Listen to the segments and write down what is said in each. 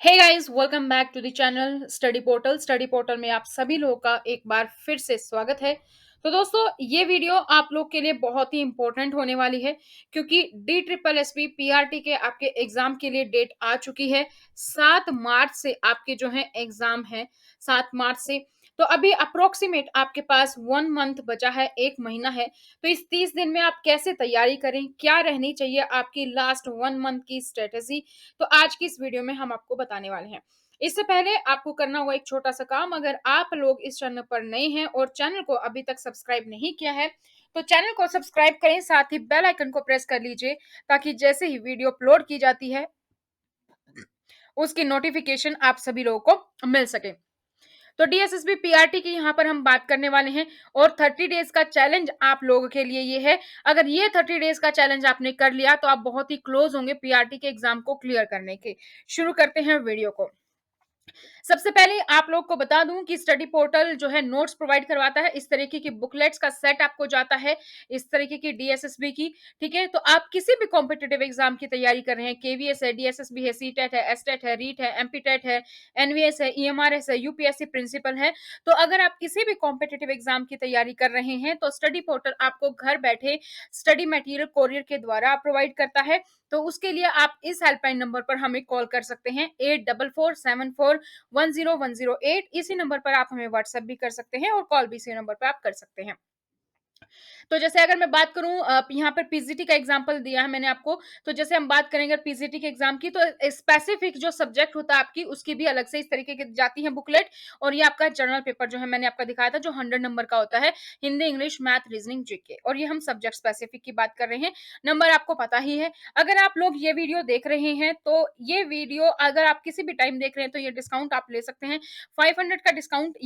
Hey guys, welcome back to the channel study portal में आप सभी लोगों का एक बार फिर से स्वागत है। तो दोस्तों, ये वीडियो आप लोग के लिए बहुत ही इंपॉर्टेंट होने वाली है क्योंकि D triple S P PRT के आपके एग्जाम के लिए डेट आ चुकी है। 7 मार्च से आपके जो है एग्जाम है। 7 मार्च से तो अभी अप्रोक्सीमेट आपके पास 1 मंथ बचा है, 1 महीना है। तो इस 30 दिन में आप कैसे तैयारी करें, क्या रहनी चाहिए आपकी लास्ट 1 मंथ की स्ट्रेटेजी, तो आज की इस वीडियो में हम आपको बताने वाले हैं। इससे पहले आपको करना होगा एक छोटा सा काम। अगर आप लोग इस चैनल पर नए हैं और चैनल को अभी तक सब्सक्राइब नहीं किया है तो चैनल को सब्सक्राइब करें, साथ ही बेल आइकन को प्रेस कर लीजिए ताकि जैसे ही वीडियो अपलोड की जाती है उसकी नोटिफिकेशन आप सभी लोगों को मिल सके। तो डीएसएसबी पीआरटी की यहाँ पर हम बात करने वाले हैं और 30 डेज का चैलेंज आप लोगों के लिए ये है। अगर ये 30 डेज का चैलेंज आपने कर लिया तो आप बहुत ही क्लोज होंगे पीआरटी के एग्जाम को क्लियर करने के। शुरू करते हैं वीडियो को। सबसे पहले आप लोग को बता दूं कि स्टडी पोर्टल जो है नोट्स प्रोवाइड करवाता है। इस तरीके की बुकलेट्स का सेट आपको जाता है, इस तरीके की डीएसएसबी की। ठीक है, तो आप किसी भी कॉम्पिटेटिव एग्जाम की तैयारी कर रहे हैं, केवीएस है, डीएसएसबी है, सीटेट है, एसटेट है, रीट है, एमपीटेट है, एनवीएस है, ईएमआरएस है, यूपीएससी प्रिंसिपल है। तो अगर आप किसी भी कॉम्पिटेटिव एग्जाम की तैयारी कर रहे हैं तो स्टडी पोर्टल आपको घर बैठे स्टडी मटेरियल कोरियर के द्वारा प्रोवाइड करता है। तो उसके लिए आप इस हेल्पलाइन नंबर पर हमें कॉल कर सकते हैं, 8447410108। इसी नंबर पर आप हमें व्हाट्सएप भी कर सकते हैं और कॉल भी इसी नंबर पर आप कर सकते हैं। तो जैसे अगर मैं बात करूं, यहाँ पर पीजीटी का एग्जांपल दिया है मैंने आपको। तो जैसे हम बात करेंगे पीजीटी के एग्जाम की तो स्पेसिफिक जो सब्जेक्ट होता है आपकी उसकी भी अलग से इस तरीके की जाती है बुकलेट। और ये आपका जर्नल पेपर जो है मैंने आपका दिखाया था जो 100 नंबर का होता है, Hindi, English, math, reasoning, GK. और ये हम सब्जेक्ट स्पेसिफिक की बात कर रहे हैं, नंबर आपको पता ही है। अगर आप लोग ये वीडियो देख रहे हैं तो ये वीडियो अगर आप किसी भी टाइम देख रहे हैं तो ये डिस्काउंट आप ले सकते हैं। 500 का डिस्काउंट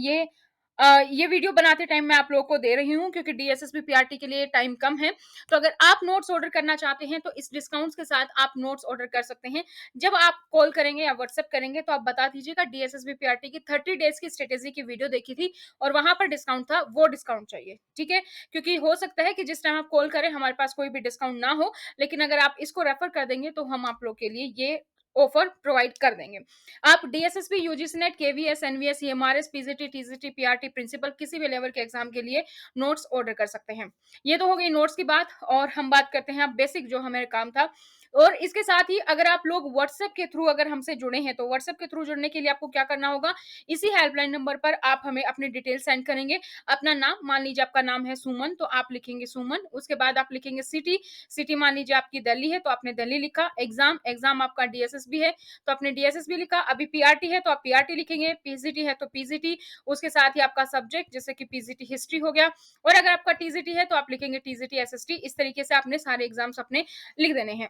ये वीडियो बनाते टाइम मैं आप लोगों को दे रही हूँ क्योंकि डीएसएसबी पीआरटी के लिए टाइम कम है। तो अगर आप नोट्स ऑर्डर करना चाहते हैं तो इस डिस्काउंट के साथ आप नोट्स ऑर्डर कर सकते हैं। जब आप कॉल करेंगे या व्हाट्सएप करेंगे तो आप बता दीजिएगा डीएसएसबी पीआरटी की 30 डेज की स्ट्रेटेजी की वीडियो देखी थी और वहां पर डिस्काउंट था, वो डिस्काउंट चाहिए। ठीक है, क्योंकि हो सकता है कि जिस टाइम आप कॉल करें हमारे पास कोई भी डिस्काउंट ना हो, लेकिन अगर आप इसको रेफर कर देंगे तो हम आप लोग के लिए ये ऑफर प्रोवाइड कर देंगे। आप DSSB, UGC NET, KVS, NVS, EMRS, PGT, TGT, PRT, principal किसी भी लेवल के एग्जाम के लिए नोट्स ऑर्डर कर सकते हैं। ये तो हो गई नोट्स की बात और हम बात करते हैं अब बेसिक जो हमारे काम था। और इसके साथ ही अगर आप लोग व्हाट्सएप के थ्रू अगर हमसे जुड़े हैं तो व्हाट्सएप के थ्रू जुड़ने के लिए आपको क्या करना होगा, इसी हेल्पलाइन नंबर पर आप हमें अपनी डिटेल सेंड करेंगे। अपना नाम, मान लीजिए आपका नाम है सुमन तो आप लिखेंगे सुमन, उसके बाद आप लिखेंगे सिटी। सिटी मान लीजिए आपकी दिल्ली है तो आपने दिल्ली लिखा। एग्जाम, एग्जाम आपका डीएसएसबी है तो आपने डीएसएसबी लिखा। अभी पीआरटी है तो आप पीआरटी लिखेंगे, पीजीटी है तो पीजीटी, उसके साथ ही आपका सब्जेक्ट जैसे कि पीजीटी हिस्ट्री हो गया। और अगर आपका टीजीटी है तो आप लिखेंगे टीजीटी एसएसटी। इस तरीके से आपने सारे एग्जाम्स अपने लिख देने हैं।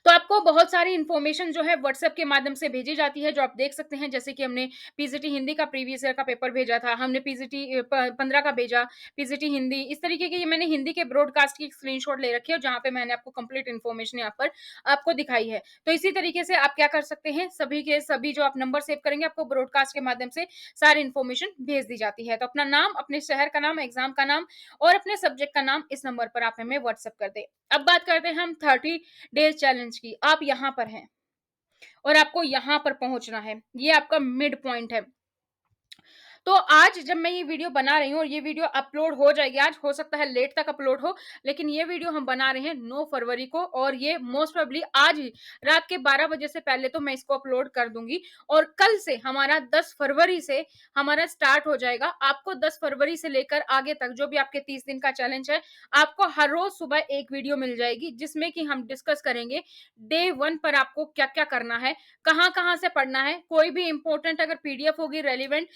तो आपको बहुत सारी इन्फॉर्मेशन जो है व्हाट्सएप के माध्यम से भेजी जाती है जो आप देख सकते हैं। जैसे कि हमने पीजीटी हिंदी का प्रीवियस ईयर का पेपर भेजा था, हमने पीजीटी 15 का भेजा, पीजीटी हिंदी, इस तरीके की मैंने हिंदी के ब्रॉडकास्ट की स्क्रीनशॉट ले रखी है जहां पे मैंने आपको कंप्लीट इन्फॉर्मेशन यहाँ पर आपको दिखाई है। तो इसी तरीके से आप क्या कर सकते हैं, सभी के सभी जो आप नंबर सेव करेंगे आपको ब्रॉडकास्ट के माध्यम से सारी इन्फॉर्मेशन भेज दी जाती है। तो अपना नाम, अपने शहर का नाम, एग्जाम का नाम और अपने सब्जेक्ट का नाम इस नंबर पर आप हमें व्हाट्सएप कर दे। अब बात करते हैं हम 30 डेज चैलेंज की। आप यहाँ पर हैं और आपको यहाँ पर पहुंचना है, ये आपका मिड पॉइंट है। तो आज जब मैं ये वीडियो बना रही हूँ और ये वीडियो अपलोड हो जाएगी, आज हो सकता है लेट तक अपलोड हो, लेकिन ये वीडियो हम बना रहे हैं 9 फरवरी को और ये मोस्ट प्रोबेबली आज ही रात के 12 बजे से पहले तो मैं इसको अपलोड कर दूंगी। और कल से हमारा 10 फरवरी से हमारा स्टार्ट हो जाएगा। आपको 10 फरवरी से लेकर आगे तक जो भी आपके 30 दिन का चैलेंज है, आपको हर रोज सुबह एक वीडियो मिल जाएगी जिसमें कि हम डिस्कस करेंगे डे 1 पर आपको क्या क्या करना है, कहाँ कहाँ से पढ़ना है। कोई भी इंपॉर्टेंट अगर पीडीएफ होगी, रेलिवेंट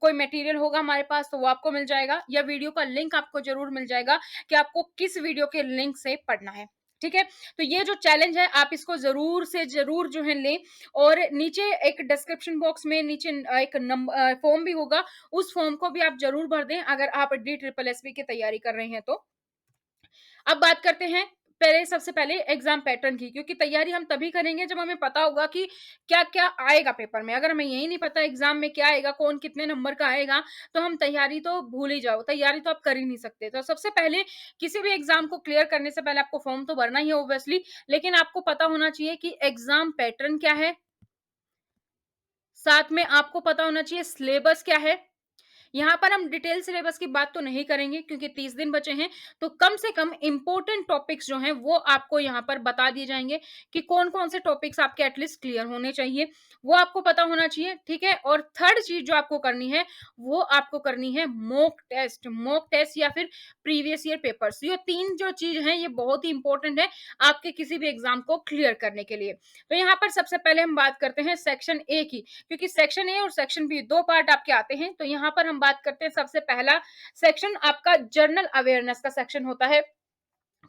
कोई मटेरियल होगा हमारे पास तो वो आपको मिल जाएगा, या वीडियो का लिंक आपको जरूर मिल जाएगा कि आपको किस वीडियो के लिंक से पढ़ना है। ठीक है, तो ये जो चैलेंज है आप इसको जरूर से जरूर जो है लें। और नीचे एक डिस्क्रिप्शन बॉक्स में नीचे एक नंबर फॉर्म भी होगा, उस फॉर्म को भी आप जरूर भर दें अगर आप डी ट्रिपल एस पी की तैयारी कर रहे हैं तो। अब बात करते हैं पहले, सबसे पहले एग्जाम पैटर्न की, क्योंकि तैयारी हम तभी करेंगे जब हमें पता होगा कि क्या क्या आएगा पेपर में। अगर हमें यही नहीं पता एग्जाम में क्या आएगा, कौन कितने नंबर का आएगा, तो हम तैयारी तो भूल ही जाओ, तैयारी तो आप कर ही नहीं सकते। तो सबसे पहले किसी भी एग्जाम को क्लियर करने से पहले आपको फॉर्म तो भरना ही है ऑब्वियसली, लेकिन आपको पता होना चाहिए कि एग्जाम पैटर्न क्या है, साथ में आपको पता होना चाहिए सिलेबस क्या है। यहाँ पर हम डिटेल सिलेबस की बात तो नहीं करेंगे क्योंकि 30 दिन बचे हैं, तो कम से कम इम्पोर्टेंट टॉपिक्स जो हैं वो आपको यहाँ पर बता दिए जाएँगे कि कौन-कौन से टॉपिक्स आपके एटलीस्ट क्लियर होने चाहिए, वो आपको पता होना चाहिए, ठीक है? और थर्ड चीज़ जो आपको करनी है, वो आपको करनी है मॉक टेस्ट या फिर प्रीवियस ईयर पेपर्स। ये 3 जो चीज़ हैं, ये बहुत ही इम्पोर्टेंट है आपके किसी भी एग्ज़ाम को क्लियर करने के लिए। तो यहाँ पर सबसे पहले हम बात करते हैं सेक्शन ए की, क्योंकि सेक्शन ए और सेक्शन बी 2 पार्ट आपके आते हैं। तो यहाँ पर हम बात करते हैं सबसे पहला सेक्शन आपका जनरल अवेयरनेस का सेक्शन होता है।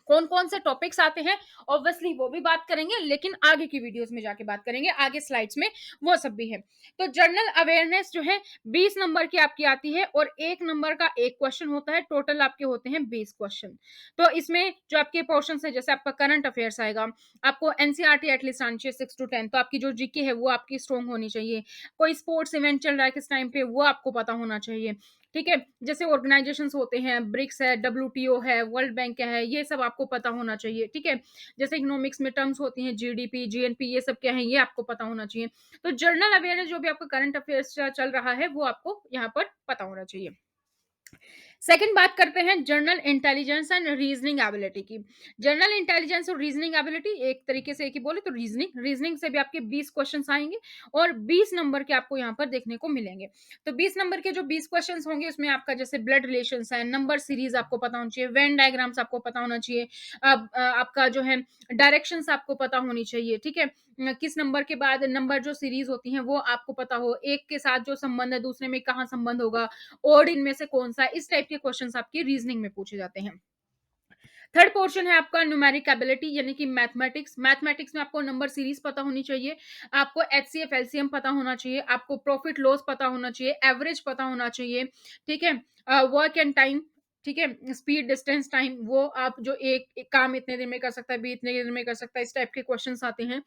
कौन-कौन से टॉपिक्स आते हैं, ऑब्वियसली वो भी बात करेंगे, लेकिन आगे की वीडियोज़ में जाके बात करेंगे, आगे स्लाइड्स में वो सब भी है। तो जनरल अवेयरनेस जो है 20 नंबर की आपकी आती है और 1 नंबर का 1 क्वेश्चन होता है, टोटल आपके होते हैं 20 क्वेश्चन। तो इसमें जो आपके पोर्शन्स है, जैसे आपका करंट अफेयर्स आएगा, आपको एनसीईआरटी एटलीस्ट आनी चाहिए 6 टू 10, तो आपकी जो जीके है वो आपकी स्ट्रांग होनी चाहिए। कोई स्पोर्ट्स इवेंट चल रहा है किस टाइम पे, वो आपको पता होना चाहिए। ठीक है? जैसे ऑर्गेनाइजेशंस होते हैं, ब्रिक्स है, डब्ल्यूटीओ है, वर्ल्ड बैंक क्या है, ये सब आपको पता होना चाहिए, ठीक है? जैसे इकोनॉमिक्स में टर्म्स होती हैं, जीडीपी, जीएनपी, ये सब क्या है, ये आपको पता होना चाहिए। तो जनरल अवेयरनेस जो भी आपका करंट अफेयर्स चल रहा है, वो आपको यहाँ पर पता होना चाहिए। सेकंड बात करते हैं general intelligence and reasoning ability की। जनरल इंटेलिजेंस और रीजनिंग एबिलिटी एक तरीके से एक ही बोले तो रीजनिंग से भी आपके 20 क्वेश्चंस आएंगे और 20 नंबर के आपको यहाँ पर देखने को मिलेंगे। तो 20 नंबर के जो 20 क्वेश्चंस होंगे उसमें आपका जैसे ब्लड रिलेशंस है, नंबर सीरीज आपको पता होना चाहिए, वेन डायग्राम्स आपको पता होना चाहिए, आपका जो है डायरेक्शंस आपको पता होनी चाहिए, ठीक है? किस नंबर के बाद नंबर जो सीरीज होती हैं वो आपको पता हो, एक के साथ जो संबंध है दूसरे में कहाँ संबंध होगा, और इनमें से कौन सा है, इस टाइप के क्वेश्चंस आपकी रीजनिंग में पूछे जाते हैं। थर्ड पोर्शन है आपका न्यूमेरिक एबिलिटी यानी कि मैथमेटिक्स। मैथमेटिक्स में आपको नंबर सीरीज पता होनी चाहिए, आपको एचसीएफ एलसीएम पता होना चाहिए, आपको प्रॉफिट लॉस पता होना चाहिए, एवरेज पता होना चाहिए, ठीक है? वर्क एंड टाइम, ठीक है? स्पीड, डिस्टेंस, टाइम, वो आप जो एक काम इतने दिन में कर सकता है, बी इतने दिन में कर सकता है, इस टाइप के क्वेश्चंस आते हैं,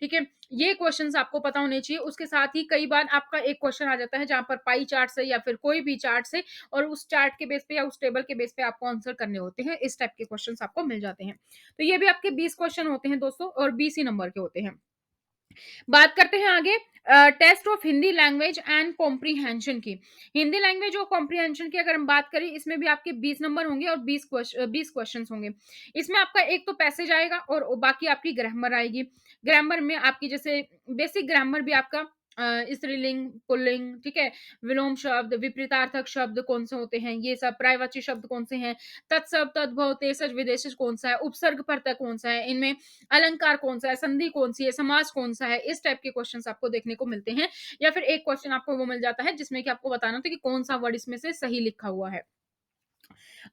ठीक है? ये क्वेश्चंस आपको पता होने चाहिए। उसके साथ ही कई बार आपका एक क्वेश्चन आ जाता है जहाँ पर पाई चार्ट से या फिर कोई भी चार्ट से, और उस चार्ट के बेस पे या उस टेबल के बेस पे आपको आंसर करने होते हैं। इस टाइप के क्वेश्चंस आपको मिल जाते हैं। तो ये भी आपके 20 क्वेश्चन होते हैं दोस्तों और 20 ही नंबर के होते हैं। बात करते हैं आगे test of Hindi language and comprehension की। हिंदी लैंग्वेज और कॉम्प्रीहेंशन की अगर हम बात करें, इसमें भी आपके 20 नंबर होंगे और 20 क्वेश्चंस होंगे। इसमें आपका एक तो पैसेज आएगा और बाकी आपकी ग्रामर आएगी। ग्रामर में आपकी जैसे बेसिक ग्रामर भी आपका स्त्रीलिंग, पुल्लिंग, ठीक है? विलोम शब्द, विपरीतार्थक शब्द कौन से होते हैं, ये सब पर्यायवाची शब्द कौन से हैं, तत्सम, तद्भव, तेसज, विदेशज कौन सा है, उपसर्ग परतक कौन सा है, इनमें अलंकार कौन सा है, संधि कौन सी है, समास कौन सा है, इस टाइप के क्वेश्चंस आपको देखने को मिलते हैं। या फिर एक क्वेश्चन आपको वो मिल जाता है जिसमें कि आपको बताना होता है कि कौन सा वर्ड इसमें से सही लिखा हुआ है।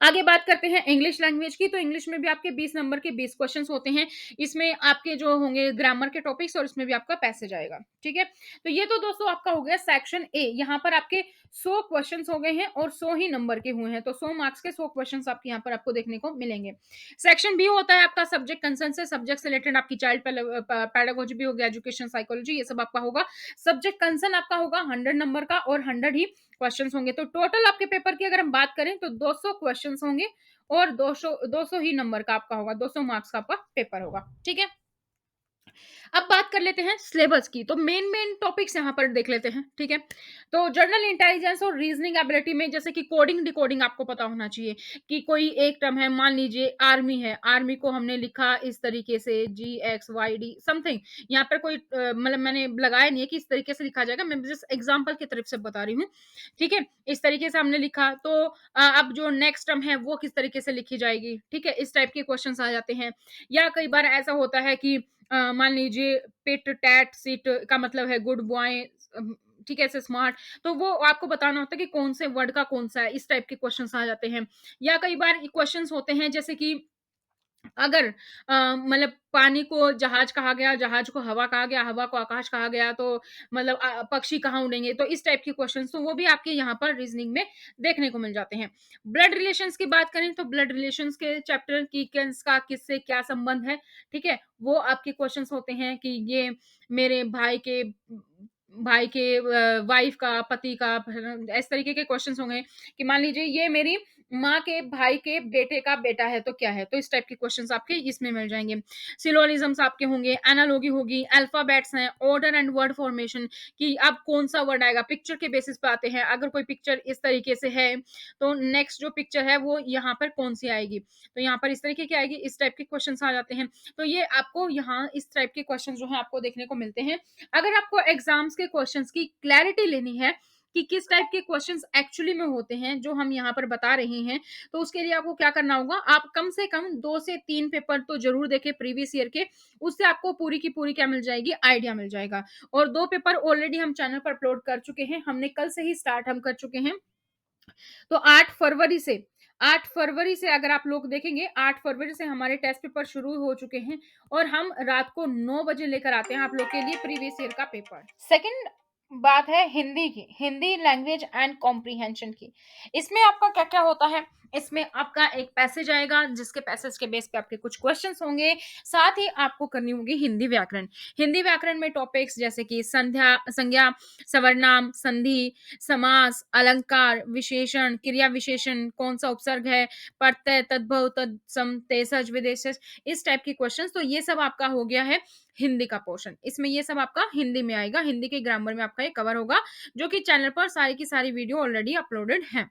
आगे बात करते हैं इंग्लिश लैंग्वेज की। तो इंग्लिश में भी आपके 20 नंबर के 20 क्वेश्चंस होते हैं। इसमें आपके जो होंगे ग्रामर के टॉपिक्स और इसमें भी आपका पैसेज आएगा, ठीक है? तो ये तो दोस्तों आपका हो गया सेक्शन ए। यहाँ पर आपके 100 क्वेश्चंस हो गए हैं और 100 ही नंबर के हुए हैं। तो 100 मार्क्स के 100 क्वेश्चंस आपके यहाँ पर आपको देखने को मिलेंगे। सेक्शन बी होता है आपका सब्जेक्ट कंसर्न से, सब्जेक्ट से रिलेटेड आपकी चाइल्ड पेडागोजी भी हो गया, एजुकेशन साइकोलॉजी, ये सब आपका होगा। सब्जेक्ट कंसर्न आपका होगा 100 नंबर का और 100 ही क्वेश्चंस होंगे। तो टोटल आपके पेपर की अगर हम बात करें तो 200 क्वेश्चंस होंगे और 200 ही नंबर का आपका होगा, 200 मार्क्स का आपका पेपर होगा, ठीक है? अब बात कर लेते हैं सिलेबस की। तो मेन टॉपिक्स यहाँ पर देख लेते हैं, ठीक है? तो जनरल इंटेलिजेंस और रीजनिंग एबिलिटी में जैसे कि कोडिंग डिकोडिंग आपको पता होना चाहिए कि कोई एक टर्म है, मान लीजिए आर्मी है, आर्मी को हमने लिखा इस तरीके से GXYD समथिंग। यहाँ पर कोई मतलब मैंने लगाया नहीं है कि इस तरीके से लिखा जाएगा, मैं जस्ट एग्जाम्पल की तरफ से बता रही हूँ, ठीक है? इस तरीके से हमने लिखा तो अब जो नेक्स्ट टर्म है वो किस तरीके से लिखी जाएगी, ठीक है? इस टाइप के क्वेश्चन आ जाते हैं। या कई बार ऐसा होता है कि मान लीजिए पिट, टैट, सिट का मतलब है गुड बॉय, ठीक है? ऐसे स्मार्ट, तो वो आपको बताना होता है कि कौन से वर्ड का कौन-सा है, इस टाइप के क्वेश्चन्स आ जाते हैं। या कई बार क्वेश्चन्स होते हैं जैसे कि अगर मतलब पानी को जहाज कहा गया, जहाज को हवा कहा गया, हवा को आकाश कहा गया, तो मतलब पक्षी कहाँ उड़ेंगे? तो इस टाइप के क्वेश्चन्स तो वो भी आपके यहाँ पर रीज़निंग में देखने को मिल जाते हैं। ब्लड रिलेशंस की बात करें तो ब्लड रिलेशंस के चैप्टर की किसका किससे क्या संबंध है, ठीक है? वो आपके क्वेश्चन्स होते हैं कि ये मेरे भाई के वाइफ का, पति का, इस तरीके के क्वेश्चन्स होंगे कि मान लीजिए ये मेरी माँ के भाई के बेटे का बेटा है तो क्या है? तो इस टाइप के क्वेश्चंस आपके इसमें मिल जाएँगे। सिलोनिज़्म्स आपके होंगे, एनालॉजी होगी, अल्फाबेट्स हैं, ऑर्डर एंड वर्ड फॉर्मेशन कि अब कौन-सा वर्ड आएगा, पिक्चर के बेसिस पे आते हैं। अगर कोई पिक्चर इस तरीके से है, तो नेक्स्ट जो पिक्चर है वो यहाँ पर कौन-सी आएगी? तो यहाँ पर इस तरीके की आएगी, इस टाइप के क्वेश्चंस आ जाते हैं। तो ये आपको यहाँ इस टाइप के क्वेश्चन जो हैं आपको देखने को मिलते हैं। अगर आपको एग्ज़ाम्स के क्वेश्चंस की क्लैरिटी लेनी है कि किस टाइप के क्वेश्चंस एक्चुअली में होते हैं, जो हम यहाँ पर बता रहे हैं, तो उसके लिए आपको क्या करना होगा, आप कम से कम 2 से 3 पेपर तो ज़रूर देखें प्रीवियस ईयर के, उससे आपको पूरी की पूरी क्या मिल जाएगी, आइडिया मिल जाएगा। और 2 पेपर ऑलरेडी हम चैनल पर अपलोड कर चुके हैं, हमने कल से ही स्टार्ट हम कर चुके हैं। तो 8 फरवरी से अगर आप लोग देखेंगे 8 फरवरी से हमारे टेस्ट पेपर शुरू हो चुके हैं और हम रात को 9 बजे लेकर आते हैं आप लोग के लिए प्रीवियस ईयर का पेपर। सेकंड बात है हिंदी की, हिंदी लैंग्वेज एंड कॉम्प्रिहेंशन की। इसमें आपका क्या-क्या होता है, इसमें आपका एक पैसेज आएगा जिसके पैसेज के बेस पे आपके कुछ क्वेश्चंस होंगे, साथ ही आपको करनी होगी हिंदी व्याकरण। हिंदी व्याकरण में टॉपिक्स जैसे कि संज्ञा, सर्वनाम, संधि, समास, अलंकार, विशेषण, क्रिया विशेषण, कौन-सा उपसर्ग है, प्रत्यय, तद्भव, तत्सम, तेसज, विदेशज, इस टाइप के क्वेश्चंस। तो ये सब आपका हो गया है हिंदी का पोर्शन। इसमें ये सब आपका हिंदी में आएगा, हिंदी के ग्रामर में आपका ये कवर होगा, जो कि चैनल पर सारी की सारी वीडियो ऑलरेडी अपलोडेड हैं।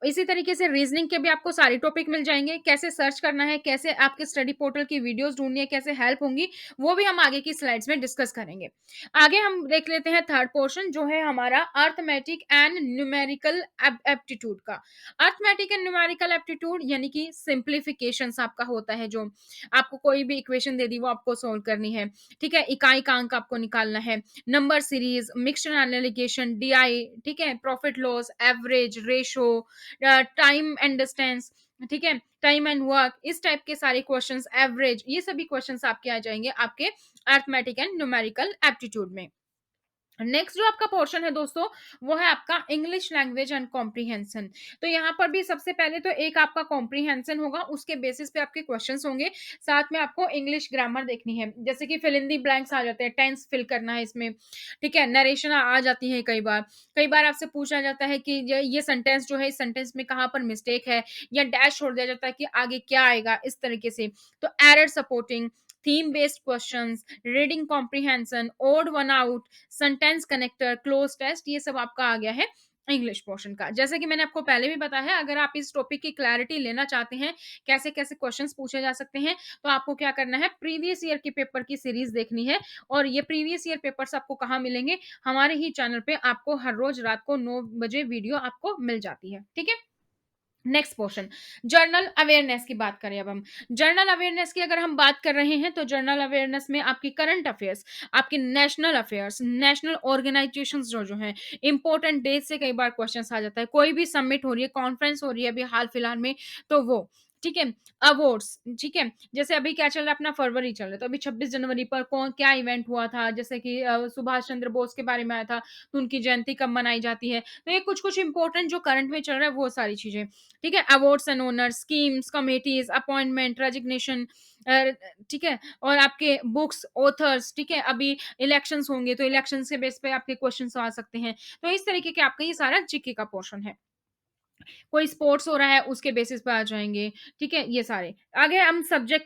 इसी तरीके से रीजनिंग के भी आपको सारे टॉपिक मिल जाएँगे, कैसे सर्च करना है, कैसे आपके स्टडी पोर्टल की वीडियोज़ ढूँढनी है, कैसे हेल्प होंगी, वो भी हम आगे की स्लाइड्स में डिस्कस करेंगे। आगे हम देख लेते हैं थर्ड पोर्शन जो है हमारा अरिथमेटिक एंड न्यूमेरिकल एप्टीट्यूड का। अरिथमेटिक एंड न्यूमेरिकल एप्टीट्यूड यानी कि सिम्प्लिफिकेशंस आपका होता है जो, आपको कोई भी इक्वेशन दे दी वो आपको सोल्व करनी है, ठीक है? इकाई का अंक आपको निकालना है, number series, mixture and allegation, DI, ठीक है? Profit loss, average, ratio, time and distance, ठीक है, टाइम एंड वर्क, इस टाइप के सारे क्वेश्चंस, एवरेज, ये सभी क्वेश्चंस आपके आ जाएंगे आपके अरिथमेटिक एंड न्यूमेरिकल एप्टीट्यूड में। नेक्स्ट जो आपका पोर्शन है दोस्तों, वो है आपका इंग्लिश लैंग्वेज एंड कॉम्प्रिहेंशन। तो यहाँ पर भी सबसे पहले तो एक आपका कॉम्प्रिहेंशन होगा, उसके बेसिस पे आपके क्वेश्चंस होंगे, साथ में आपको इंग्लिश ग्रामर देखनी है, जैसे कि फिल इन दी ब्लैंक्स आ जाते हैं, टेंस फिल करना है इसमें, ठीक है, नरेशन आ जाती है कई बार आपसे पूछा जाता है कि ये सेंटेंस जो है, इस सेंटेंस में कहाँ पर मिस्टेक है, या डैश छोड़ दिया जाता है कि आगे क्या आएगा, इस तरीके से। तो error supporting, theme based questions, reading comprehension, odd one out, sentence connector, cloze test, ये सब आपका आ गया है इंग्लिश पोर्शन का। जैसे कि मैंने आपको पहले भी बताया है, अगर आप इस टॉपिक की क्लैरिटी लेना चाहते हैं, कैसे-कैसे क्वेश्चंस पूछे जा सकते हैं, तो आपको क्या करना है, प्रीवियस ईयर के पेपर की सीरीज देखनी है। और ये प्रीवियस ईयर पेपर्स आपको कहाँ मिलेंगे? हमारे ही चैनल पे आपको हर रोज रात को 9 बजे वीडियो आपको मिल जाती है, ठीक है? नेक्स्ट पोर्शन, जर्नल अवेयरनेस की बात करें अब हम। जर्नल अवेयरनेस की अगर हम बात कर रहे हैं, तो जर्नल अवेयरनेस में आपकी करंट अफेयर्स, आपके नेशनल अफेयर्स, नेशनल ऑर्गेनाइजेशंस जो हैं, इंपॉर्टेंट डेट से कई बार क्वेश्चंस आ जाता है। कोई भी समिट हो रही है, कॉन्फ्रेंस हो रही है अभी हाल-फिलहाल में, तो वो, ठीक है? अवार्ड्स, ठीक है? जैसे अभी क्या चल रहा है, अपना फरवरी चल रहा है, तो अभी 26 जनवरी पर कौन क्या इवेंट हुआ था, जैसे कि सुभाष चंद्र बोस के बारे में आया था, तो उनकी जयंती कब मनाई जाती है। तो ये कुछ-कुछ इंपॉर्टेंट जो करंट में चल रहा है, वो सारी चीज़ें। ठीक है, awards and owners, schemes, committees, appointment, resignation, ठीक है, और आपके बुक्स, ऑथर्स, ठीक है, अभी इलेक्शंस होंगे तो इलेक्शंस के बेस पे आपके क्वेश्चंस आ सकते हैं। तो इस तरीके के आपका ये सारा जीके का पोर्शन है। कोई स्पोर्ट्स हो रहा है उसके बेसिस पे आ जाएँगे, ठीक है? ये सारे। आगे हम सब्जेक्ट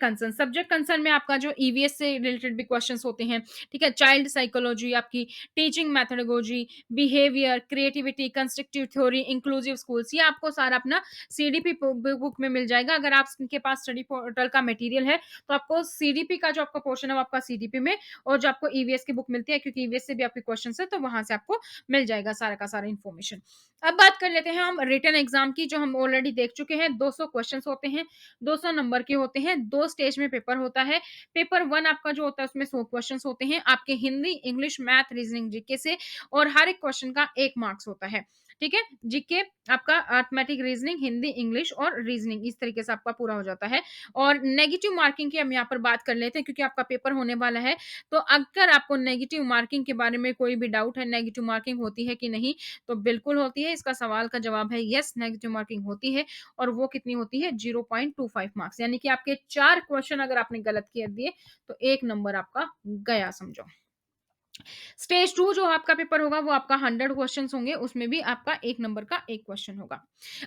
कंसर्न में आपका जो ईवीएस से रिलेटेड भी क्वेश्चंस होते हैं, ठीक है? चाइल्ड साइकोलॉजी, आपकी teaching methodology, behaviour, creativity, constructive theory, inclusive schools, ये आपको सारा अपना सीडीपी बुक में मिल जाएगा। अगर आप के पास स्टडी पोर्टल का मटेरियल है, तो आपको सीडीपी का जो आपका पोर्शन है वो आपका सीडीपी में, और जो आपको ईवीएस की बुक मिलती है, क्योंकि ईवीएस से भी आपके क्वेश्चंस है, तो वहाँ से आपको मिल जाएगा सारा का सारा इन्फॉर्मेशन। अब बात कर लेते हैं हम रिटन एग्जाम की, जो हम ऑलरेडी देख चुके हैं। 200 क्वेश्चंस होते हैं, 200 नंबर के होते हैं, 2 स्टेज में पेपर होता है। पेपर 1 आपका जो होता है उसमें 100 क्वेश्चंस होते हैं, आपके Hindi, English, math, reasoning, GK से, और हर एक क्वेश्चन का 1 मार्क्स होता है। ठीक है? जीके आपका अरिथमेटिक, रीजनिंग, हिंदी, इंग्लिश और रीजनिंग, इस तरीके से आपका पूरा हो जाता है। और नेगेटिव मार्किंग की हम यहाँ पर बात कर लेते हैं, क्योंकि आपका पेपर होने वाला है। तो अगर आपको नेगेटिव मार्किंग के बारे में कोई भी डाउट है, नेगेटिव मार्किंग होती है कि नहीं, तो बिल्कुल होती है। इसका सवाल का जवाब है यस, नेगेटिव मार्किंग होती है, और वो कितनी होती है, 0.25 मार्क्स, यानी कि आपके 4 क्वेश्चन अगर आपने गलत कर दिए, तो 1 नंबर आपका गया समझो। स्टेज 2 जो आपका पेपर होगा वो आपका 100 क्वेश्चंस होंगे, उसमें भी आपका 1 नंबर का 1 क्वेश्चन होगा।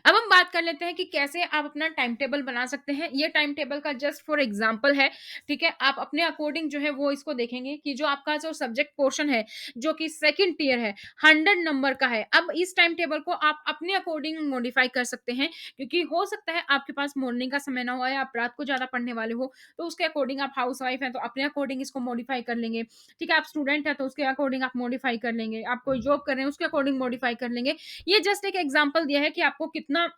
अब हम बात कर लेते हैं कि कैसे आप अपना टाइम टेबल बना सकते हैं। ये टाइम टेबल का जस्ट फॉर एग्जांपल है, ठीक है? आप अपने अकॉर्डिंग जो है वो इसको देखेंगे कि जो आपका जो सब्जेक्ट पोर्शन है, जो कि सेकंड टियर है, 100 नंबर का है। अब इस टाइम टेबल को आप अपने अकॉर्डिंग मॉडिफाई कर सकते हैं, क्योंकि हो सकता है आपके पास मॉर्निंग का समय ना हो या आप रात को ज़्यादा पढ़ने वाले हो, तो उसके अकॉर्डिंग आप हाउसवाइफ हैं, तो अपने अकॉर्डिंग इसको मॉडिफाई कर लेंगे। ठीक है? आप स्टूडेंट हैं, तो उसके अकॉर्डिंग आप मॉडिफाई कर लेंगे। आप कोई जॉब कर रहे हैं, उसके अकॉर्डिंग मॉडिफाई कर लेंगे। ये जस्ट एक एग्जांपल दिया है कि आपको कितना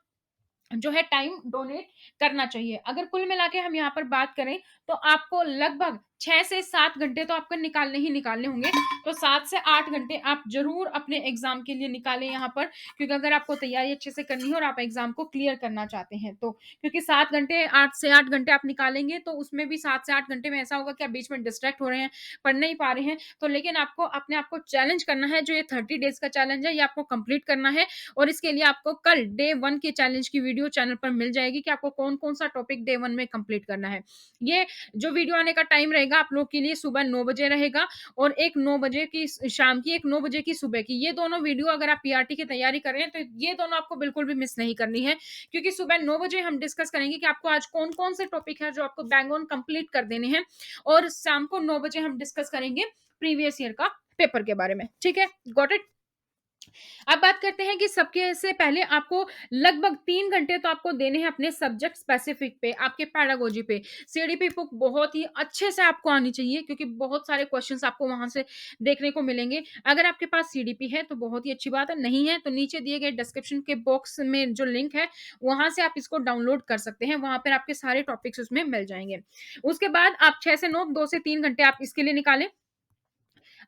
जो है टाइम डोनेट करना चाहिए। अगर कुल मिला के हम यहाँ पर बात करें, तो आपको लगभग 6 से 7 घंटे तो आपको निकालने ही निकालने होंगे। तो 7 से 8 घंटे आप ज़रूर अपने एग्ज़ाम के लिए निकालें यहाँ पर, क्योंकि अगर आपको तैयारी अच्छे से करनी है और आप एग्ज़ाम को क्लियर करना चाहते हैं तो। क्योंकि 7 घंटे 8 से 8 घंटे आप निकालेंगे, तो उसमें भी 7 से 8 घंटे में ऐसा होगा कि आप बीच में डिस्ट्रैक्ट हो रहे हैं, पढ़ नहीं पा रहे हैं। तो लेकिन आपको अपने आप को चैलेंज करना है, जो ये 30 डेज़ का चैलेंज है, ये आपको कंप्लीट करना है। और इसके लिए आपको कल डे 1 के चैलेंज की वीडियो चैनल पर मिल जाएगी कि आपको कौन-कौन सा टॉपिक डे 1 में कंप्लीट करना है। ये जो वीडियो आने का टाइम रहेगा आप लोग के लिए सुबह 9 बजे रहेगा, और एक 9 बजे की शाम की, एक 9 बजे की सुबह की। ये दोनों वीडियो अगर आप पीआरटी की तैयारी कर रहे हैं, तो ये दोनों आपको बिल्कुल भी मिस नहीं करनी है, क्योंकि सुबह 9 बजे हम डिस्कस करेंगे कि आपको आज कौन-कौन से टॉपिक है जो आपको बैंग ऑन कंप्लीट कर देने हैं, और शाम को 9 बजे हम डिस्कस करेंगे प्रीवियस ईयर का पेपर के बारे में। ठीक है? Got it? अब बात करते हैं कि सबके से पहले आपको लगभग 3 घंटे तो आपको देने हैं अपने सब्जेक्ट स्पेसिफिक पे, आपके पेडागोजी पे। सीडीपी बुक बहुत ही अच्छे से आपको आनी चाहिए, क्योंकि बहुत सारे क्वेश्चंस आपको वहाँ से देखने को मिलेंगे। अगर आपके पास सीडीपी है तो बहुत ही अच्छी बात है, नहीं है तो नीचे दिए गए डिस्क्रिप्शन के बॉक्स में जो लिंक है, वहाँ से आप इसको डाउनलोड कर सकते हैं। वहाँ पर आपके सारे टॉपिक्स उसमें मिल जाएँगे। उसके बाद आप 6 से 9, 2 से 3 घंटे आप इसके लिए निकालें।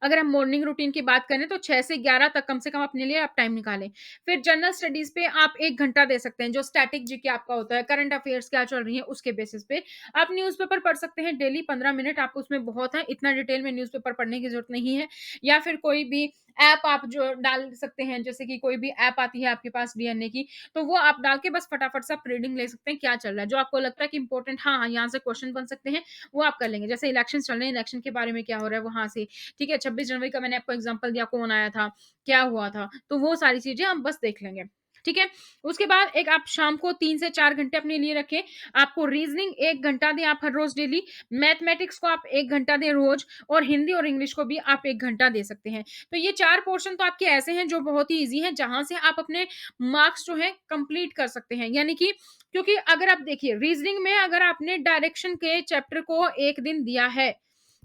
अगर हम मॉर्निंग रूटीन की बात करें, तो 6 से 11 तक कम से कम अपने लिए आप टाइम निकालें। फिर जनरल स्टडीज़ पे आप 1 घंटा दे सकते हैं, जो स्टैटिक जीके आपका होता है, करंट अफेयर्स क्या चल रही है उसके बेसिस पे। आप न्यूज़पेपर पढ़ सकते हैं डेली 15 मिनट, आप उसमें बहुत है, इतना डिटेल में न्यूज़पेपर पढ़ने की ज़रूरत नहीं है। या फिर कोई भी ऐप आप जो डाल सकते हैं, जैसे कि कोई भी ऐप आती है आपके पास डीएनए की, तो वो आप डाल के बस फटाफट से आप रीडिंग ले सकते हैं, क्या चल रहा है। जो आपको लगता है कि इंपॉर्टेंट, हाँ, हाँ, यहाँ से क्वेश्चन बन सकते हैं, वो आप कर लेंगे। जैसे इलेक्शंस चल रहे हैं, इलेक्शन के बारे में क्या हो रहा है वहाँ से, ठीक है? 26 जनवरी का मैंने आपको एग्ज़ाम्पल दिया, कौन आया था, क्या हुआ था, तो वो सारी चीज़ें हम बस देख लेंगे, ठीक है? उसके बाद एक आप शाम को 3 से 4 घंटे अपने लिए रखें। आपको रीज़निंग 1 घंटा दें आप हर रोज़ डेली, मैथमेटिक्स को आप 1 घंटा दें रोज़, और हिंदी और इंग्लिश को भी आप 1 घंटा दे सकते हैं। तो ये 4 पोर्शन तो आपके ऐसे हैं जो बहुत ही ईज़ी हैं, जहाँ से आप अपने मार्क्स जो हैं कंप्लीट कर सकते हैं। यानी कि, क्योंकि अगर आप देखिए रीज़निंग में अगर आपने डायरेक्शन के चैप्टर को 1 दिन दिया है,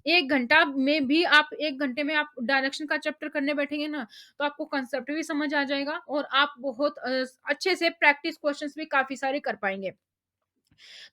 1 घंटा में भी आप 1 घंटे में आप डायरेक्शन का चैप्टर करने बैठेंगे ना, तो आपको कांसेप्ट भी समझ आ जाएगा, और आप बहुत अच्छे से प्रैक्टिस क्वेश्चंस भी काफ़ी सारे कर पाएँगे।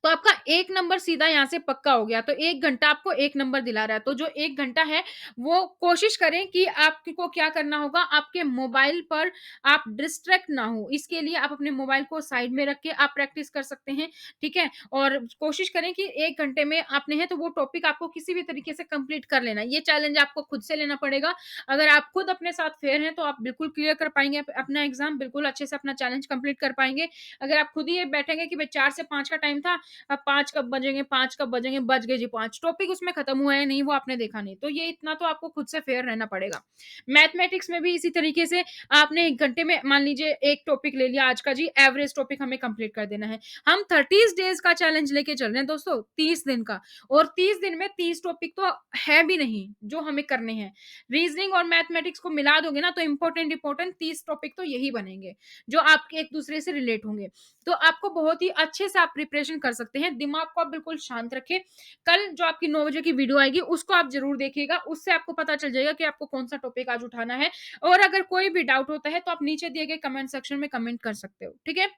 तो आपका 1 नंबर सीधा यहाँ से पक्का हो गया। तो 1 घंटा आपको 1 नंबर दिला रहा है। तो जो 1 घंटा है, वो कोशिश करें कि आपको क्या करना होगा, आपके मोबाइल पर आप डिस्ट्रैक्ट ना हो। इसके लिए आप अपने मोबाइल को साइड में रख के आप प्रैक्टिस कर सकते हैं, ठीक है? और कोशिश करें कि 1 घंटे में आपने है तो वो टॉपिक आपको किसी भी तरीके से कंप्लीट कर लेना है। ये चैलेंज आपको खुद से लेना पड़ेगा। अगर आप खुद अपने साथ फेयर हैं, तो आप बिल्कुल क्लियर कर पाएँगे अपना एग्ज़ाम, बिल्कुल अच्छे से अपना चैलेंज कंप्लीट कर पाएँगे। अगर आप खुद ही ये बैठेंगे कि भई 4 से 5 का टाइम था, अब 5 कब बजेंगे, 5 कब बजेंगे, बज गए जी 5, टॉपिक उसमें खत्म हुआ है नहीं, वो आपने देखा नहीं। तो ये इतना तो आपको खुद से फेयर रहना पड़ेगा। मैथमेटिक्स में भी इसी तरीके से आपने 1 घंटे में मान लीजिए एक टॉपिक ले लिया आज का जी, एवरेज टॉपिक हमें कंप्लीट कर देना है। हम 30 डेज़ का चैलेंज लेके चल रहे हैं दोस्तों, 30 दिन का, और 30 दिन में 30 टॉपिक तो है भी नहीं, जो हमें करने हैं। रीज़निंग और मैथमेटिक्स को मिला दोगे ना, तो इम्पोर्टेंट 30 टॉपिक तो यही बनेंगे, जो आपके एक-दूसरे से रिलेट होंगे। तो आपको बहुत ही अच्छे से आप प्रिपरेशन कर सकते हैं। दिमाग को आप बिल्कुल शांत रखें। कल जो आपकी 9 बजे की वीडियो आएगी, उसको आप ज़रूर देखिएगा। उससे आपको पता चल जाएगा कि आपको कौन-सा टॉपिक आज उठाना है, और अगर कोई भी डाउट होता है, तो आप नीचे दिए गए कमेंट सेक्शन में कमेंट कर सकते हो। ठीक है?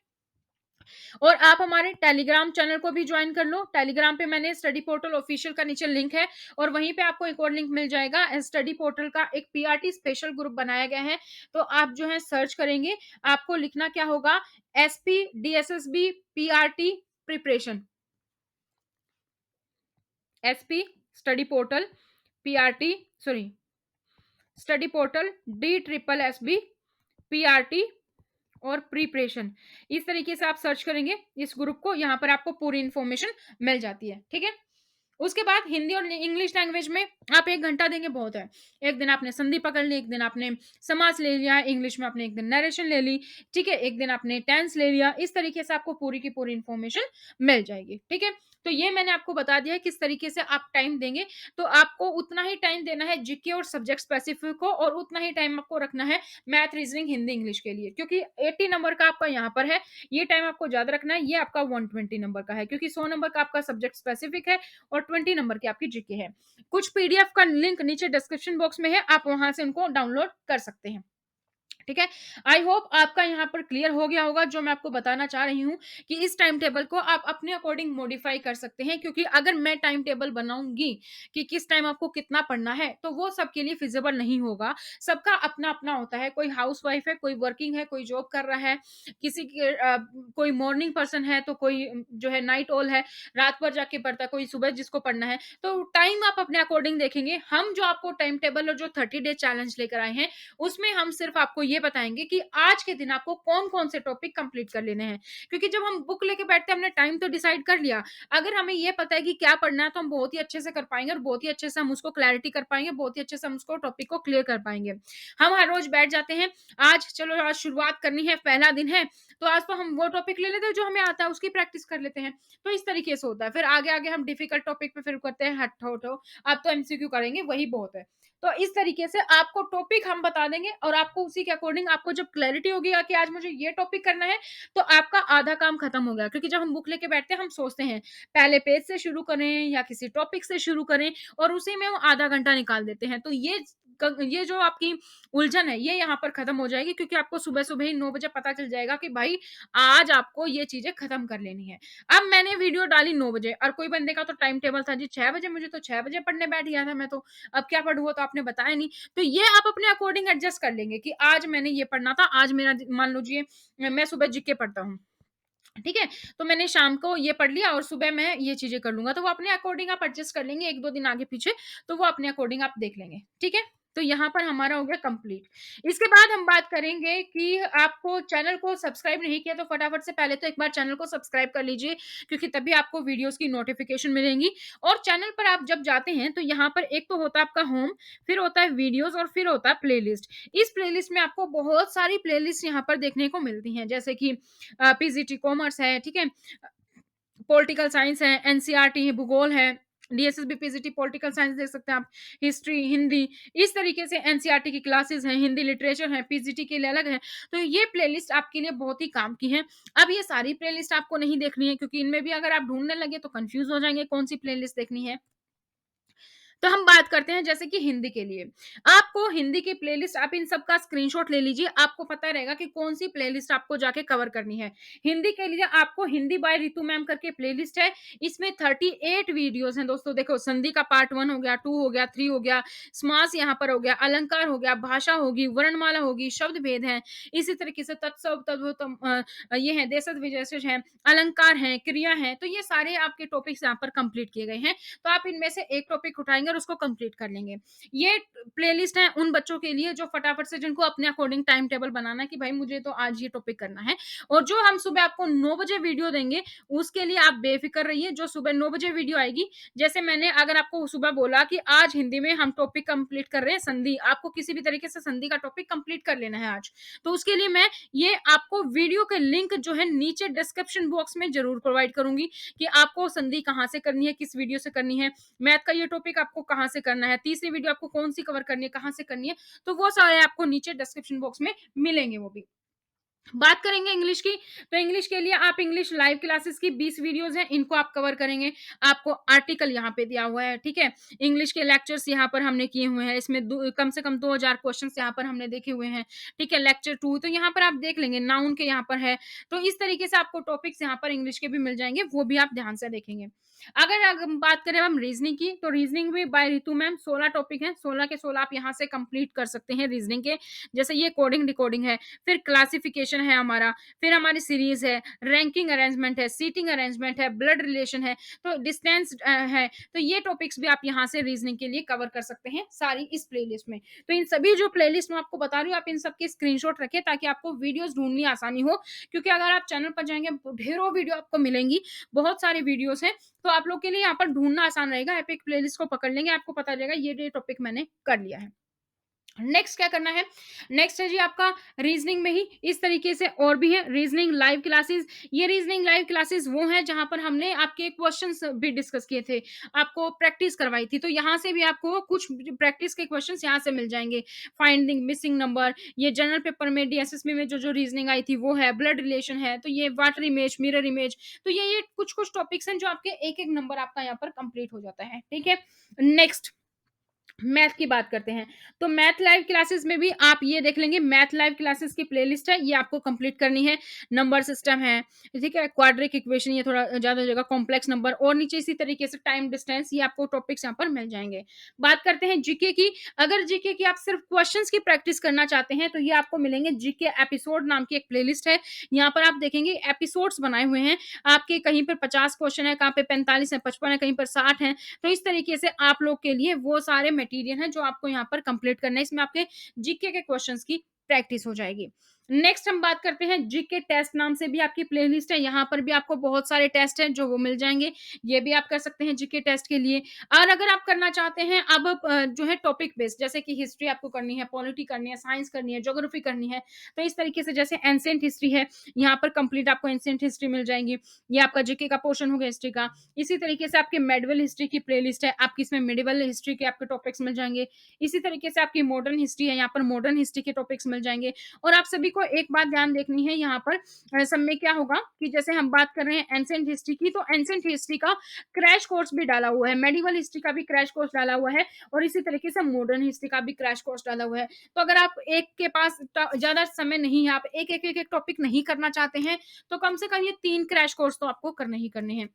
और आप हमारे टेलीग्राम चैनल को भी ज्वाइन कर लो। टेलीग्राम पे मैंने स्टडी पोर्टल ऑफिशियल का नीचे लिंक है, और वहीं पे आपको एक और लिंक मिल जाएगा। स्टडी पोर्टल का एक पीआरटी स्पेशल ग्रुप बनाया गया है। तो आप जो है सर्च करेंगे, आपको लिखना क्या होगा, SP DSSB PRT preparation, SP study portal PRT, sorry, study portal D triple SB PRT और प्रिपरेशन, इस तरीके से आप सर्च करेंगे इस ग्रुप को, यहाँ पर आपको पूरी इन्फॉर्मेशन मिल जाती है। ठीक है? उसके बाद हिंदी और इंग्लिश लैंग्वेज में आप 1 घंटा देंगे बहुत है। एक दिन आपने संधि पकड़ ली, एक दिन आपने समास ले लिया, इंग्लिश में आपने एक दिन नरेशन ले ली, ठीक है? एक दिन आपने टेंस ले लिया, इस तरीके से आपको पूरी की पूरी इन्फॉर्मेशन मिल जाएगी, ठीक है? तो ये मैंने आपको बता दिया है किस तरीके से आप टाइम देंगे, तो आपको उतना ही टाइम देना है जीके और सब्जेक्ट स्पेसिफिक को और उतना ही टाइम आपको रखना है मैथ, रीजनिंग, हिंदी, इंग्लिश के लिए क्योंकि 80 नंबर का आपका यहाँ पर है, ये टाइम आपको ज़्यादा रखना है, ये आपका 120 नंबर का है क्योंकि 100 नंबर का आपका सब्जेक्ट स्पेसिफिक है और 20 नंबर की आपकी जीके है। कुछ पीडीएफ का लिंक नीचे डिस्क्रिप्शन बॉक्स में है, आप वहाँ से उनको डाउनलोड कर सकते हैं। ठीक है। आई होप आपका यहाँ पर क्लियर हो गया होगा जो मैं आपको बताना चाह रही हूँ कि इस टाइम टेबल को आप अपने अकॉर्डिंग मॉडिफाई कर सकते हैं क्योंकि अगर मैं टाइम टेबल बनाऊंगी कि किस टाइम आपको कितना पढ़ना है तो वो सबके लिए फिजिबल नहीं होगा। सबका अपना अपना होता है, कोई हाउस वाइफ है, कोई वर्किंग है, कोई जॉब कर रहा है, किसी के कोई मॉर्निंग पर्सन है तो कोई जो है नाइट ओल है, रात भर जाके पढ़ता है, कोई सुबह जिसको पढ़ना है। तो टाइम आप अपने अकॉर्डिंग देखेंगे। हम जो आपको टाइम टेबल और जो 30 डे चैलेंज लेकर आए हैं उसमें हम सिर्फ आपको ये बताएँगे कि आज के दिन आपको कौन-कौन से टॉपिक कंप्लीट कर लेने हैं। क्योंकि जब हम बुक लेके बैठते हैं हमने टाइम तो डिसाइड कर लिया। अगर हमें ये पता है कि क्या पढ़ना है तो हम बहुत ही अच्छे से कर पाएँगे और बहुत ही अच्छे से हम उसको क्लैरिटी कर पाएँगे, बहुत ही अच्छे से हम उसको टॉपिक को क्लियर कर पाएँगे। हम हर रोज़ बैठ जाते हैं, आज चलो आज शुरुआत करनी है, पहला दिन है, तो आज तो हम वो टॉपिक ले लेते हैं जो हमें आता है, उसकी प्रैक्टिस कर लेते हैं। तो इस तरीके से होता है। फिर आगे-आगे हम डिफिकल्ट टॉपिक पे फिर करते हैं, हटो हटो, अब तो एमसीक्यू करेंगे वही बहुत है। तो इस तरीके से आपको टॉपिक हम बता देंगे और आपको उसी के अकॉर्डिंग आपको जब क्लैरिटी होगी कि आज मुझे ये टॉपिक करना है, तो आपका आधा काम खत्म हो गया। क्योंकि जब हम बुक लेके बैठते हैं, हम सोचते हैं, पहले पेज से शुरू करें या किसी टॉपिक से शुरू करें और उसी में वो आधा घंटा निकाल देते हैं। तो ये जो आपकी उलझन है, ये यहाँ पर खत्म हो जाएगी क्योंकि आपको सुबह-सुबह ही 9 बजे पता चल जाएगा कि भाई आज आपको ये चीज़ें खत्म कर लेनी है। अब मैंने वीडियो डाली 9 बजे और कोई बंदे का तो टाइम टेबल था जी 6 बजे, मुझे तो 6 बजे पढ़ने बैठ गया था मैं तो। अब क्या पढ़ूँ वो तो आपने बताया नहीं। तो ये आप अपने अकॉर्डिंग एडजस्ट कर लेंगे कि आज मैंने ये पढ़ना था, आज मेरा मान लीजिए मैं सुबह जीके पढ़ता हूँ, ठीक है? तो मैंने शाम को ये पढ़ लिया और सुबह मैं ये चीज़ें कर लूँगा, तो वो अपने अकॉर्डिंग आप एडजस्ट कर लेंगे 1-2 दिन आगे-पीछे, तो वो अपने अकॉर्डिंग आप देख लेंगे, ठीक है? तो यहाँ पर हमारा हो गया कंप्लीट। इसके बाद हम बात करेंगे कि आपको चैनल को सब्सक्राइब नहीं किया तो फटाफट से पहले तो एक बार चैनल को सब्सक्राइब कर लीजिए क्योंकि तभी आपको वीडियोज़ की नोटिफ़िकेशन मिलेंगी और चैनल पर आप जब जाते हैं तो यहाँ पर एक तो होता है आपका होम, फिर होता है वीडियोज़ और फिर होता है प्लेलिस्ट। इस प्लेलिस्ट में आपको बहुत सारी प्लेलिस्ट यहाँ पर देखने को मिलती हैं जैसे कि पीजीटी कॉमर्स है, ठीक है? पॉलिटिकल साइंस है, एनसीईआरटी है, भूगोल है, डीएसएसबी पीजीटी पॉलिटिकल साइंस देख सकते हैं आप, हिस्ट्री, हिंदी, इस तरीके से एनसीईआरटी की क्लासेस हैं, हिंदी लिटरेचर है, पीजीटी के लिए अलग है। तो ये प्लेलिस्ट आपके लिए बहुत ही काम की है। अब ये सारी प्लेलिस्ट आपको नहीं देखनी है क्योंकि इनमें भी अगर आप ढूँढने लगे तो कन्फ्यूज़ हो जाएँगे कौन-सी प्लेलिस्ट देखनी है। तो हम बात करते हैं जैसे कि हिंदी के लिए। आपको हिंदी की प्लेलिस्ट आप इन सब का स्क्रीनशॉट ले लीजिए, आपको पता रहेगा कि कौन-सी प्लेलिस्ट आपको जाके कवर करनी है। हिंदी के लिए आपको हिंदी बाय रितु मैम करके प्लेलिस्ट है, इसमें 38 वीडियोज़ हैं दोस्तों। देखो संधि का पार्ट 1 हो गया, 2 हो गया, 3 हो गया, समास यहाँ पर हो गया, अलंकार हो गया, भाषा होगी, वर्णमाला होगी, शब्द भेद हैं, इसी तरीके से तत्सव, तद्भव, ये हैं, देशज विशेषण हैं, अलंकार हैं, क्रिया हैं, तो ये सारे आपके टॉपिक्स यहाँ पर कंप्लीट किए गए हैं। तो आप इनमें से एक टॉपिक उठाएँगे और उसको कंप्लीट कर लेंगे। ये प्लेलिस्ट है उन बच्चों के लिए जो फटाफट से जिनको अपने अकॉर्डिंग टाइम टेबल बनाना है कि भाई मुझे तो आज ये टॉपिक करना है और जो हम सुबह आपको 9 बजे वीडियो देंगे, उसके लिए आप बेफ़िक्र रहिए। जो सुबह 9 बजे वीडियो आएगी, जैसे मैंने अगर आपको सुबह बोला कि आज हिंदी में हम टॉपिक कंप्लीट कर रहे हैं संधि, आपको किसी भी तरीके से संधि का टॉपिक कंप्लीट कर लेना है आज। तो उसके लिए मैं ये आपको वीडियो के लिंक जो है नीचे डिस्क्रिप्शन बॉक्स में ज़रूर प्रोवाइड करूँगी कि आपको संधि कहाँ से करनी है, किस वीडियो से करनी है, मैथ का ये टॉपिक आपको कहाँ से करना है, तीसरी वीडियो आपको कौन-सी कवर करनी है, कहाँ से करनी है, तो वो सारे आपको नीचे डिस्क्रिप्शन बॉक्स में मिलेंगे वो भी। बात करेंगे इंग्लिश की, तो इंग्लिश के लिए आप इंग्लिश लाइव क्लासेस की 20 वीडियोज़ हैं, इनको आप कवर करेंगे। आपको आर्टिकल यहाँ पे दिया हुआ है, ठीक है? इंग्लिश के लेक्चर्स यहाँ पर हमने किए हुए हैं, इसमें दो कम से कम 2000 क्वेश्चन्स यहाँ पर हमने देखे हुए हैं, ठीक है? लेक्चर 2 तो यहाँ पर आप देख लेंगे, नाउन के यहाँ पर है, तो इस तरीके से आपको टॉपिक्स यहाँ पर इंग्लिश के भी मिल जाएँगे, वो भी आप ध्यान से देखेंगे। अगर हम बात करें हम रीज़निंग की, तो रीज़निंग भी बाय रितु मैम 16 टॉपिक हैं, 16 के 16 आप यहाँ से कंप्लीट कर सकते हैं रीज़निंग के। जैसे ये कोडिंग, डिकोडिंग है, फिर क्लासिफिकेशन रिलेशन है हमारा, फिर हमारी सीरीज़ है, रैंकिंग अरेंजमेंट है, सीटिंग अरेंजमेंट है, ब्लड रिलेशन है, तो डिस्टेंस है, तो ये टॉपिक्स भी आप यहाँ से रीज़निंग के लिए कवर कर सकते हैं सारी इस प्लेलिस्ट में। तो इन सभी जो प्लेलिस्ट मैं आपको बता रही हूँ, आप इन सब के स्क्रीनशॉट रखें ताकि आपको वीडियोज़ ढूँढनी आसानी हो, क्योंकि अगर आप चैनल पर जाएँगे, ढेरों वीडियो आपको मिलेंगी, बहुत सारी वीडियोज़ हैं, तो आप लोग के लिए यहाँ पर ढूँढना आसान रहेगा। आप एक प्लेलिस्ट को पकड़ लेंगे, आपको पता चलेगा ये टॉपिक मैंने कर लिया है। नेक्स्ट क्या करना है? नेक्स्ट है जी आपका रीजनिंग में ही इस तरीके से और भी है रीजनिंग लाइव क्लासेस। ये रीजनिंग लाइव क्लासेस वो हैं जहां पर हमने आपके क्वेश्चंस भी डिस्कस किए थे, आपको प्रैक्टिस करवाई थी, तो यहाँ से भी आपको कुछ प्रैक्टिस के क्वेश्चंस यहाँ से मिल जाएंगे। फाइंडिंग मिसिंग नंबर, ये जनरल पेपर में डीएसएसबी में जो जो रीजनिंग आई थी वो है, ब्लड रिलेशन है, तो ये वाटर इमेज, मिरर इमेज, तो ये कुछ कुछ टॉपिक्स हैं जो आपके एक एक नंबर आपका यहाँ पर कंप्लीट हो जाता है। ठीक है, नेक्स्ट मैथ की बात करते हैं। तो मैथ लाइव क्लासेस में भी आप ये देख लेंगे, मैथ लाइव क्लासेस की प्लेलिस्ट है, ये आपको कंप्लीट करनी है। नंबर सिस्टम है, ठीक है, क्वाड्रिक इक्वेशन, ये थोड़ा ज़्यादा हो जाएगा, कॉम्प्लेक्स नंबर, और नीचे इसी तरीके से टाइम डिस्टेंस, ये आपको टॉपिक्स यहाँ पर मिल जाएँगे। बात करते हैं जीके की। अगर जीके की आप सिर्फ क्वेश्चंस की प्रैक्टिस करना चाहते हैं, तो ये आपको मिलेंगे जीके एपिसोड नाम की एक प्लेलिस्ट है। यहाँ पर आप देखेंगे एपिसोड्स बनाए हुए हैं। आपके कहीं पर 50 क्वेश्चन है, कहाँ पे 45 है, 55 है, कहीं पर 60 है। तो इस तरीके से आप लोग के लिए वो सारे मटेरियल हैं जो आपको यहाँ पर कंप्लीट करना है। इसमें आपके जीके के क्वेश्चंस की प्रैक्टिस हो जाएगी। नेक्स्ट हम बात करते हैं जीके टेस्ट नाम से भी आपकी प्लेलिस्ट है। यहाँ पर भी आपको बहुत सारे टेस्ट हैं जो वो मिल जाएंगे। ये भी आप कर सकते हैं जीके टेस्ट के लिए। और अगर आप करना चाहते हैं अब जो है टॉपिक बेस्ड, जैसे कि हिस्ट्री आपको करनी है, पॉलिटी करनी है, साइंस करनी है, ज्योग्राफी करनी है, तो इस तरीके से जैसे एंशिएंट हिस्ट्री है, यहाँ पर कंप्लीट आपको एंशिएंट हिस्ट्री मिल जाएगी। ये आपका जीके का पोर्शन हो गया हिस्ट्री का। इसी तरीके से आपकी मेडिवल हिस्ट्री की प्लेलिस्ट है, आपकी इसमें मेडिवल हिस्ट्री के आपके टॉपिक्स मिल जाएंगे। इसी तरीके से आपकी मॉडर्न हिस्ट्री है, यहाँ पर मॉडर्न हिस्ट्री के टॉपिक्स मिल जाएंगे। और आप सभी को एक बात ध्यान देखनी है, यहाँ पर सब में क्या होगा कि जैसे हम बात कर रहे हैं एंशिएंट हिस्ट्री की, तो एंशिएंट हिस्ट्री का क्रैश कोर्स भी डाला हुआ है, मेडिवल हिस्ट्री का भी क्रैश कोर्स डाला हुआ है, और इसी तरीके से मॉडर्न हिस्ट्री का भी क्रैश कोर्स डाला हुआ है। तो अगर आप एक के पास ज्यादा समय नहीं है, आप एक टॉपिक नहीं करना चाहते हैं, तो कम से कम ये 3 क्रैश कोर्स तो आपको करने ही करने हैं।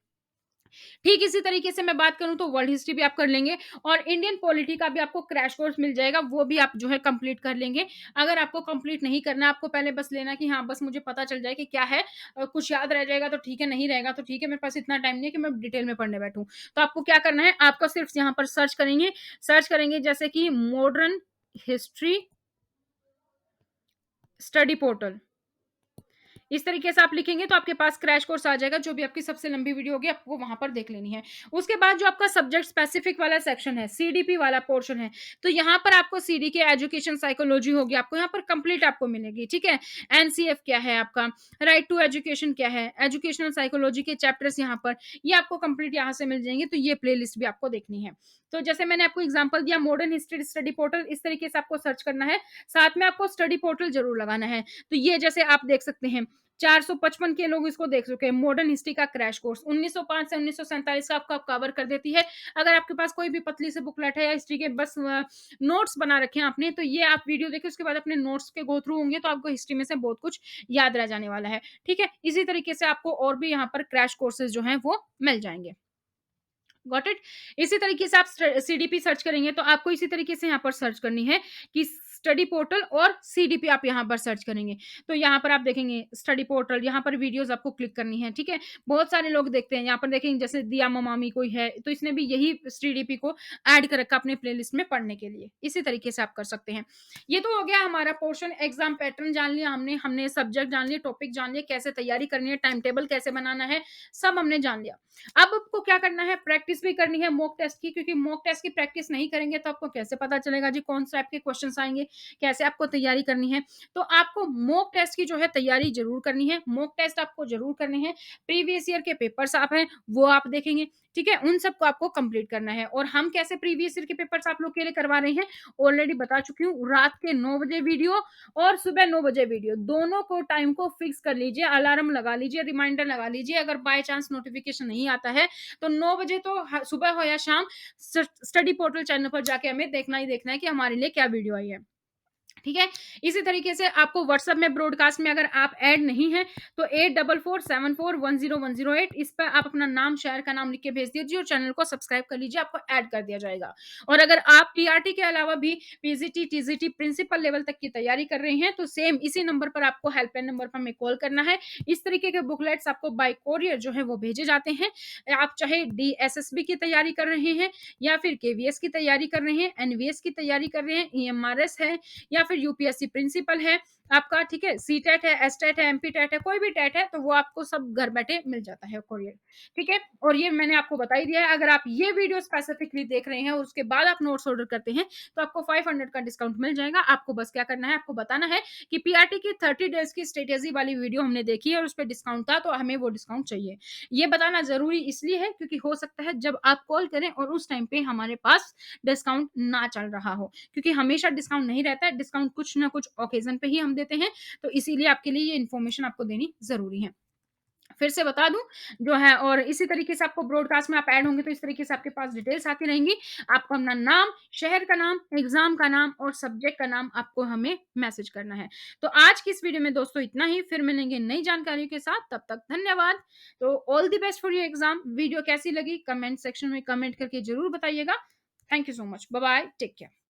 ठीक इसी तरीके से मैं बात करूँ तो वर्ल्ड हिस्ट्री भी आप कर लेंगे, और इंडियन पॉलिटी का भी आपको क्रैश कोर्स मिल जाएगा, वो भी आप जो है कंप्लीट कर लेंगे। अगर आपको कंप्लीट नहीं करना, आपको पहले बस लेना कि हाँ, बस मुझे पता चल जाए कि क्या है, कुछ याद रह जाएगा तो ठीक है, नहीं रहेगा तो ठीक है, मेरे पास इतना टाइम नहीं है कि मैं डिटेल में पढ़ने बैठूँ। तो आपको क्या करना है, आपको सिर्फ यहाँ पर सर्च करेंगे जैसे कि मॉडर्न हिस्ट्री स्टडी पोर्टल। इस तरीके से आप लिखेंगे तो आपके पास क्रैश कोर्स आ जाएगा, जो भी आपकी सबसे लंबी वीडियो होगी आपको वहां पर देख लेनी है। उसके बाद जो आपका सब्जेक्ट स्पेसिफिक वाला सेक्शन है, सीडीपी वाला पोर्शन है, तो यहाँ पर आपको सीडी के एजुकेशन साइकोलॉजी होगी, आपको यहाँ पर कंप्लीट आपको मिलेगी। ठीक है, एनसीएफ क्या है आपका, राइट टू एजुकेशन क्या है, एजुकेशनल साइकोलॉजी के चैप्टर्स यहाँ पर, ये आपको कंप्लीट यहाँ से मिल जाएंगे। तो ये प्ले भी आपको देखनी है। तो जैसे मैंने आपको एग्जाम्पल दिया, मॉडर्न हिस्ट्री स्टडी पोर्टल, इस तरीके से आपको सर्च करना है, साथ में आपको स्टडी पोर्टल जरूर लगाना है। तो ये जैसे आप देख सकते हैं 455 के लोग इसको देख चुके हैं, मॉडर्न हिस्ट्री का क्रैश कोर्स 1905 से 1947 का आपका कवर कर देती है। अगर आपके पास कोई भी पतली से बुकलेट है या हिस्ट्री के बस नोट्स बना रखे हैं आपने, तो ये आप वीडियो देखिए, उसके बाद अपने नोट्स के गो थ्रू होंगे तो आपको हिस्ट्री में से बहुत कुछ याद रह जाने वाला है। ठीक है, इसी तरीके से आपको और भी यहाँ पर क्रैश कोर्सेज जो हैं वो मिल जाएंगे। Got it. इसी तरीके से आप सीडीपी सर्च करेंगे तो आपको इसी तरीके से यहाँ पर सर्च करनी है कि स्टडी पोर्टल और सीडीपी आप यहाँ पर सर्च करेंगे, तो यहाँ पर आप देखेंगे स्टडी पोर्टल, यहाँ पर वीडियोस आपको क्लिक करनी है। ठीक है, बहुत सारे लोग देखते हैं, यहाँ पर देखेंगे जैसे दिया ममामी कोई है, तो इसने भी यही सीडीपी को ऐड कर रखा अपने प्लेलिस्ट में पढ़ने के लिए। इसी तरीके से आप कर सकते हैं। ये तो हो गया हमारा पोर्शन, एग्जाम पैटर्न जान लिया हमने, हमने सब्जेक्ट जान लिए, टॉपिक जान लिए, कैसे तैयारी करनी है, टाइम टेबल कैसे बनाना है, सब हमने जान लिया। अब आपको क्या करना है, प्रैक्टिस भी करनी है मॉक टेस्ट की, क्योंकि मॉक टेस्ट की प्रैक्टिस नहीं करेंगे तो आपको कैसे पता चलेगा जी कौन सा आपके क्वेश्चंस आएंगे, कैसे आपको तैयारी करनी है। तो आपको मॉक टेस्ट की जो है तैयारी जरूर करनी है, मॉक टेस्ट आपको जरूर करने हैं। प्रीवियस ईयर के पेपर्स आप हैं वो आप देखेंगे, ठीक है, उन सबको आपको कंप्लीट करना है। और हम कैसे प्रीवियस ईयर के पेपर्स आप लोग के लिए करवा रहे हैं, ऑलरेडी बता चुकी हूँ, रात के 9 बजे वीडियो और सुबह 9 बजे वीडियो, दोनों को टाइम को फिक्स कर लीजिए, अलार्म लगा लीजिए, रिमाइंडर लगा लीजिए। अगर बाय चांस नोटिफिकेशन नहीं आता है तो 9 बजे तो सुबह हो या शाम स्टडी पोर्टल चैनल पर जाके हमें देखना ही देखना है कि हमारे लिए क्या वीडियो आई है। ठीक है? इसी तरीके से आपको व्हाट्सएप में ब्रॉडकास्ट में अगर आप ऐड नहीं हैं, तो 8447410108 इस पे आप अपना नाम, शहर का नाम लिख के भेज दीजिए और चैनल को सब्सक्राइब कर लीजिए, आपको ऐड कर दिया जाएगा। और अगर आप पीआरटी के अलावा भी पीजीटी, टीजीटी प्रिंसिपल लेवल तक की तैयारी कर रहे हैं, तो सेम इसी नंबर पर आपको हेल्पलाइन नंबर पर हमें कॉल करना है। इस तरीके के बुकलेट्स आपको बाय कोरियर जो है वो भेजे जाते हैं। आप चाहे डीएसएसबी की तैयारी कर रहे हैं या फिर केवीएस की तैयारी कर रहे हैं, एनवीएस की तैयारी कर रहे हैं, ईएमआरएस है या फिर यूपीएससी प्रिंसिपल है आपका, ठीक है, सी टेट है, एस टेट है, एमपी टेट है, कोई भी टेट है, तो वो आपको सब घर बैठे मिल जाता है कोरियर। ठीक है, और ये मैंने आपको बता ही दिया है। अगर आप ये वीडियो स्पेसिफिकली देख रहे हैं और उसके बाद आप नोट्स ऑर्डर करते हैं, तो आपको 500 का डिस्काउंट मिल जाएगा। आपको बस क्या करना है, आपको बताना है कि पीआरटी की 30 डेज की स्ट्रेटेजी वाली वीडियो हमने देखी है और उस पर डिस्काउंट था, तो हमें वो डिस्काउंट चाहिए। ये बताना जरूरी इसलिए है क्योंकि हो सकता है जब आप कॉल करें और उस टाइम पे हमारे पास डिस्काउंट ना चल रहा हो, क्योंकि हमेशा डिस्काउंट नहीं रहता है, डिस्काउंट कुछ ना कुछ ओकेजन पे ही हम देते हैं, तो इसीलिए आपके लिए ये इन्फॉर्मेशन आपको देनी ज़रूरी है। फिर से बता दूँ जो है, और इसी तरीके से आपको ब्रॉडकास्ट में आप ऐड होंगे तो इस तरीके से आपके पास डिटेल्स आती रहेंगी। आपको अपना नाम, शहर का नाम, एग्ज़ाम का नाम और सब्जेक्ट का नाम आपको हमें मैसेज करना है। तो आज की इस वीडियो में दोस्तों इतना ही, फिर मिलेंगे नई जानकारियों के साथ, तब तक धन्यवाद। तो all the best for your exam. Video कैसी लगी कमेंट सेक्शन में कमेंट करके ज़रूर बताइएगा। Thank you so much. Bye bye, take care.